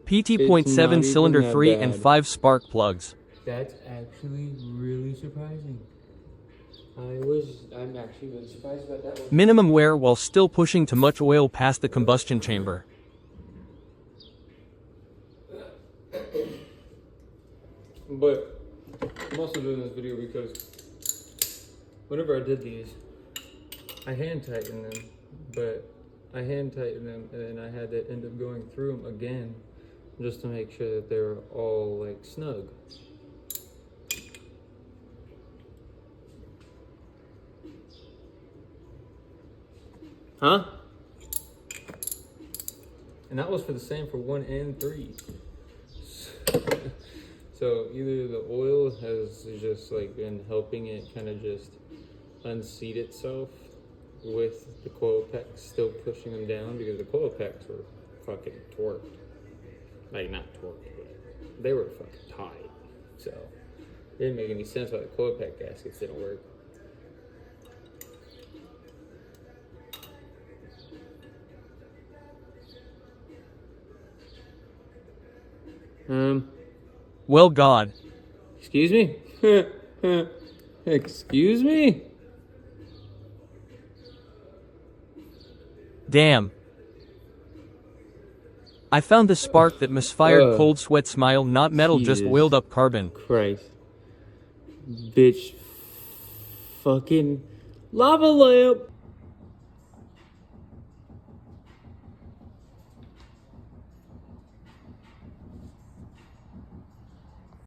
Pt.7 cylinder 3 and 5 spark plugs. That's actually really surprising. I'm actually really surprised about that one. Minimum wear while still pushing too much oil past the combustion chamber. But I'm also doing this video because whenever I did these, I hand tightened them, and then I had to end up going through them again just to make sure that they were all like snug. Huh? And that was for the same for 1 and 3. So either the oil has just like been helping it kind of just unseat itself with the coil packs still pushing them down, because the coil packs were fucking torqued. Like not torqued, but they were fucking tight. So it didn't make any sense why the coil pack gaskets didn't work. Well, God. Excuse me? Excuse me? Damn. I found the spark that misfired. Cold sweat smile, not metal, just oiled up carbon. Christ. Bitch. Fucking lava lamp.